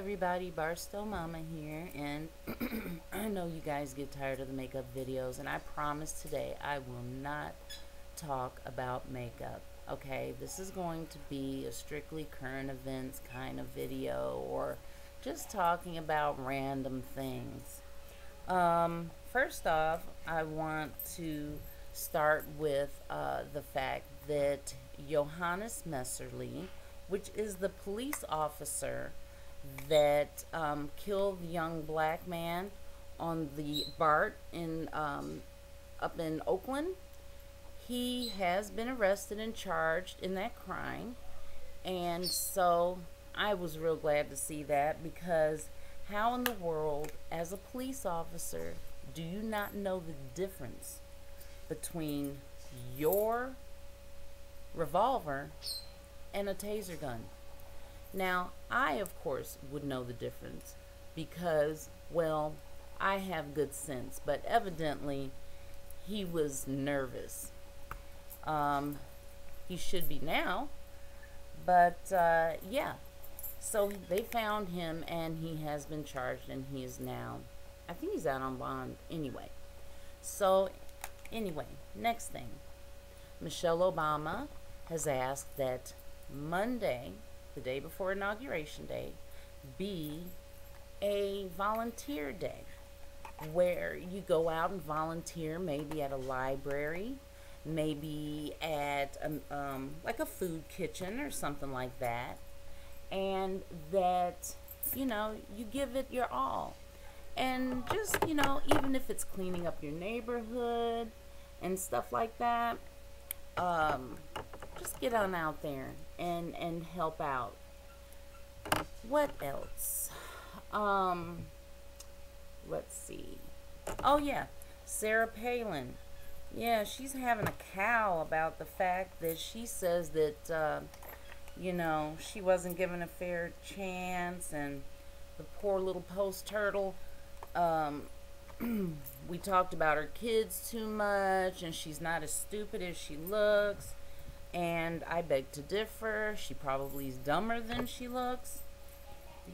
everybody, Barstow Mama here, and I know you guys get tired of the makeup videos, and I promise today I will not talk about makeup, okay? This is going to be a strictly current events kind of video, or just talking about random things. First off, I want to start with the fact that Johannes Messerly, which is the police officer that killed the young black man on the BART in up in Oakland. He has been arrested and charged in that crime, and so I was real glad to see that, because how in the world, as a police officer, do you not know the difference between your revolver and a taser gun? Now, I, of course, would know the difference because, well, I have good sense, but evidently he was nervous. He should be now, but yeah. So they found him and he has been charged, and he is now, I think he's out on bond anyway. So, anyway, next thing. Michelle Obama has asked that Monday, the day before Inauguration Day, be a volunteer day where you go out and volunteer, maybe at a library, maybe at like a food kitchen or something like that, and that, you know, you give it your all. And just, you know, even if it's cleaning up your neighborhood and stuff like that, just get on out there and help out. What else? Let's see. Oh yeah, Sarah Palin. Yeah, she's having a cow about the fact that she says that you know, she wasn't given a fair chance, and the poor little post turtle. We talked about her kids too much, and she's not as stupid as she looks. And I beg to differ. She probably is dumber than she looks.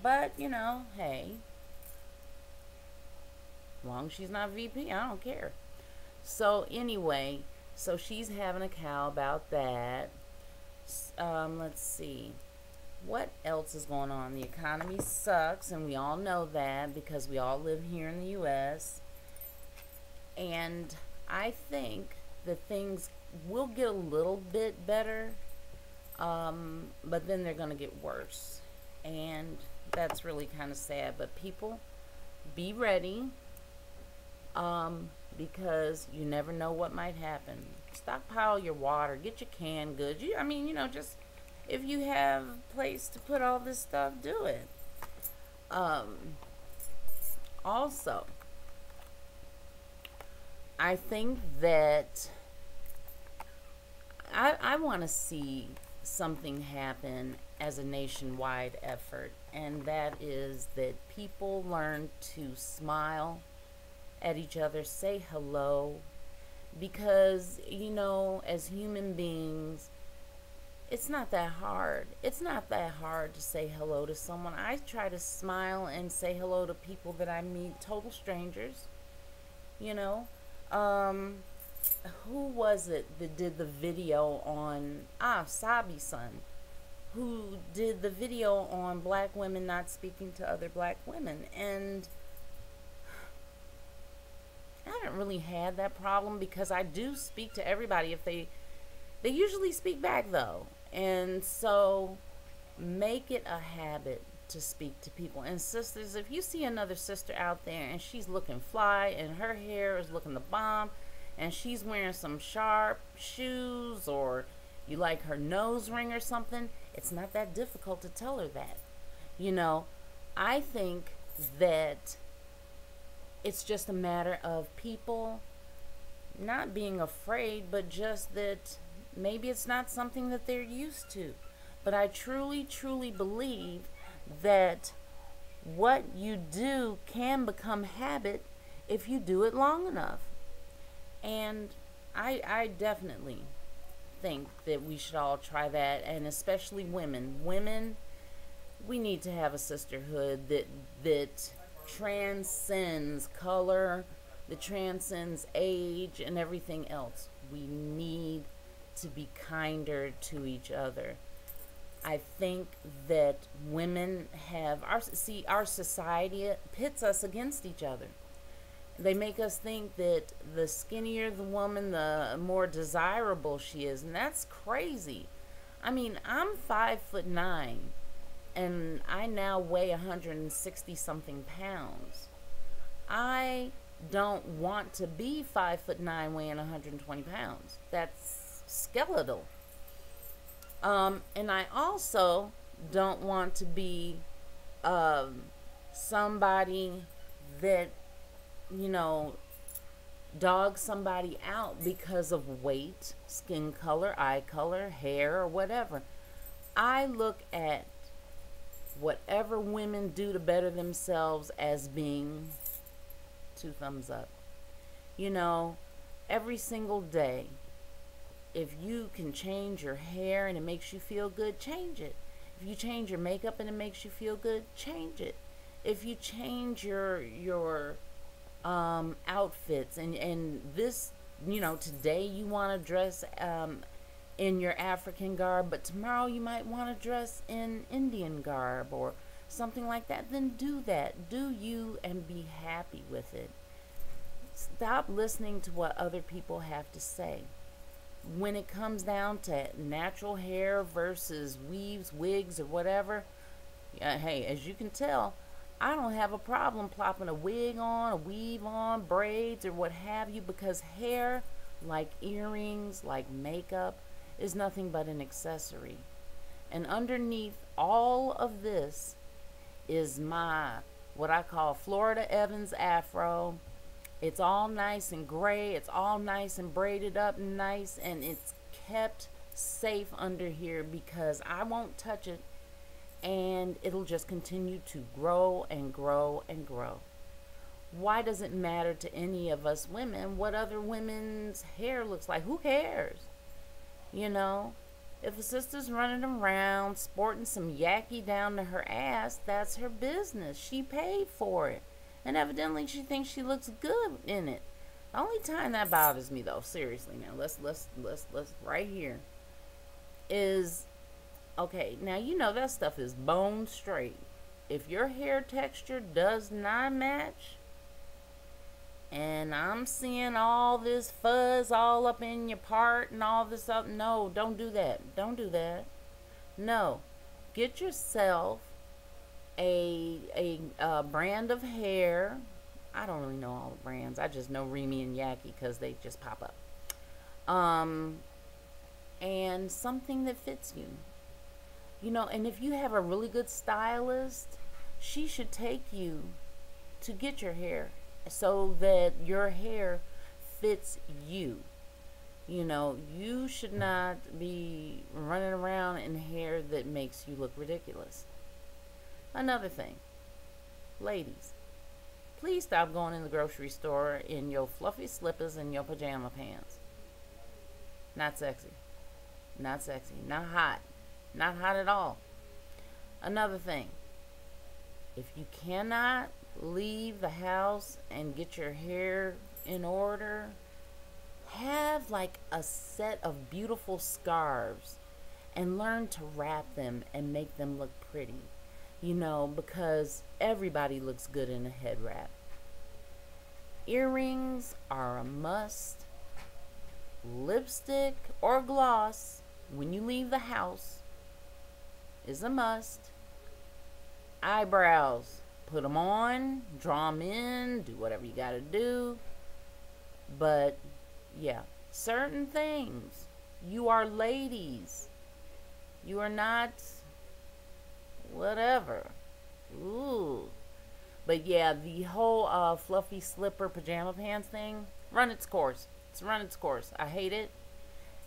But, you know, hey, as long as she's not VP, I don't care. So, anyway, so she's having a cow about that. Let's see. What else is going on? The economy sucks, and we all know that because we all live here in the U.S. And I think that things will get a little bit better, but then they're going to get worse. And that's really kind of sad. But people, be ready, because you never know what might happen. Stockpile your water. Get your canned goods. I mean, you know, just if you have a place to put all this stuff, do it. Also, I think that I want to see something happen as a nationwide effort, and that is that people learn to smile at each other, say hello, because, you know, as human beings, it's not that hard. It's not that hard to say hello to someone. I try to smile and say hello to people that I meet, total strangers, you know. Who was it that did the video on, Sabi-san, who did the video on black women not speaking to other black women? And I haven't really had that problem, because I do speak to everybody. If they usually speak back though. And so make it a habit to speak to people. And sisters, if you see another sister out there and she's looking fly and her hair is looking the bomb and she's wearing some sharp shoes, or you like her nose ring or something, it's not that difficult to tell her that. You know, I think that it's just a matter of people not being afraid, but just that maybe it's not something that they're used to. But I truly, truly believe that what you do can become habit if you do it long enough. And I definitely think that we should all try that, and especially women. Women, We need to have a sisterhood that transcends color, that transcends age and everything else. We need to be kinder to each other. I think that women have our society pits us against each other. They make us think that the skinnier the woman, the more desirable she is, and that's crazy. I mean, I'm 5'9", and I now weigh 160 something pounds. I don't want to be 5'9", weighing 120 pounds. That's skeletal. And I also don't want to be somebody that, you know, dog somebody out because of weight, skin color, eye color, hair, or whatever. I look at whatever women do to better themselves as being 2 thumbs up. You know, every single day, if you can change your hair and it makes you feel good, change it. If you change your makeup and it makes you feel good, change it. If you change your outfits and this, you know, today you want to dress in your African garb, but tomorrow you might want to dress in Indian garb or something like that, then do that. Do you and be happy with it. Stop listening to what other people have to say. When it comes down to natural hair versus weaves, wigs, or whatever, hey, as you can tell, I don't have a problem plopping a wig on, a weave on, braids, or what have you, because hair, like earrings, like makeup, is nothing but an accessory. And underneath all of this is my, what I call Florida Evans afro. It's all nice and gray. It's all nice and braided up and nice. And it's kept safe under here because I won't touch it. And it'll just continue to grow and grow and grow. Why does it matter to any of us women what other women's hair looks like? Who cares? You know? If a sister's running around sporting some yaki down to her ass, that's her business. She paid for it. And evidently she thinks she looks good in it. The only time that bothers me though, seriously now, let's right here, is, okay, now you know that stuff is bone straight. If your hair texture does not match, and I'm seeing all this fuzz all up in your part and all this up, no, don't do that. Don't do that. No. Get yourself a brand of hair. I don't really know all the brands. I just know Remy and Yaki because they just pop up. And something that fits you. You know, and if you have a really good stylist, she should take you to get your hair so that your hair fits you. You know, you should not be running around in hair that makes you look ridiculous. Another thing, ladies, please stop going in the grocery store in your fluffy slippers and your pajama pants. Not sexy. Not sexy. Not hot. Not hot at all. Another thing, if you cannot leave the house and get your hair in order, have like a set of beautiful scarves and learn to wrap them and make them look pretty. You know, because everybody looks good in a head wrap. Earrings are a must. Lipstick or gloss when you leave the house is a must. Eyebrows, put them on, draw them in, do whatever you gotta do. But yeah, certain things, you are ladies. You are not whatever. Ooh. But yeah, the whole fluffy slipper pajama pants thing, run its course. It's run its course. I hate it.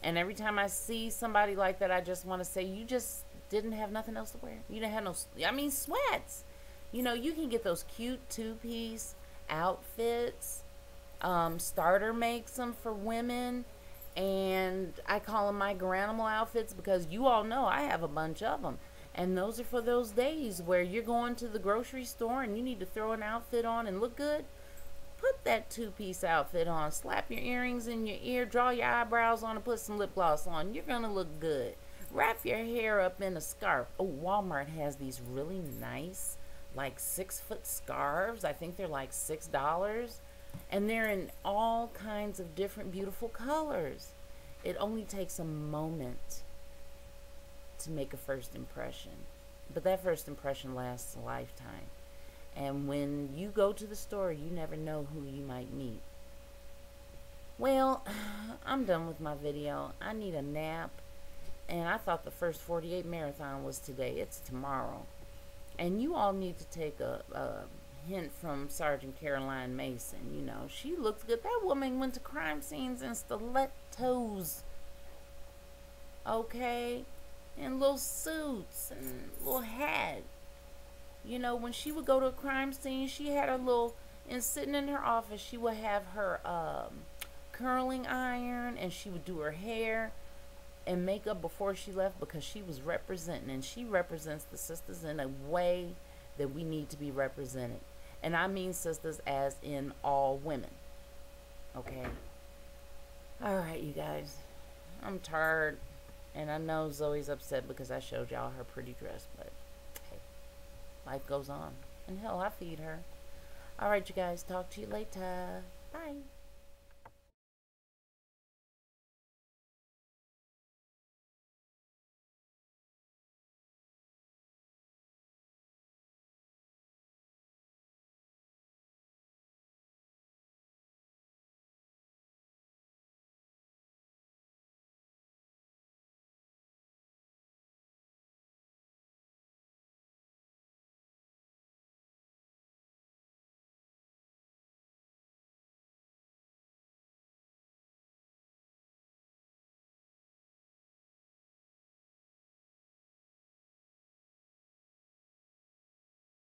And every time I see somebody like that, I just want to say, you just didn't have nothing else to wear. You didn't have no, I mean, sweats. You know, you can get those cute 2-piece outfits. Starter makes them for women. And I call them my granimal outfits because you all know I have a bunch of them. And those are for those days where you're going to the grocery store and you need to throw an outfit on and look good. Put that two-piece outfit on. Slap your earrings in your ear. Draw your eyebrows on and put some lip gloss on. You're going to look good. Wrap your hair up in a scarf. Oh, Walmart has these really nice, like 6-foot scarves. I think they're like $6. And they're in all kinds of different beautiful colors. It only takes a moment to make a first impression. But that first impression lasts a lifetime. And when you go to the store, you never know who you might meet. Well, I'm done with my video. I need a nap. And I thought the first 48 marathon was today. It's tomorrow. And you all need to take a hint from Sergeant Caroline Mason. You know, she looks good. That woman went to crime scenes in stilettos. Okay? And little suits and little hat. You know, when she would go to a crime scene, she had her little, and sitting in her office, she would have her curling iron, and she would do her hair and makeup before she left, because she was representing, and she represents the sisters in a way that we need to be represented. And I mean sisters as in all women. Okay? Alright, you guys. I'm tired. And I know Zoe's upset because I showed y'all her pretty dress, but hey, life goes on. And hell, I feed her. Alright, you guys. Talk to you later. Bye.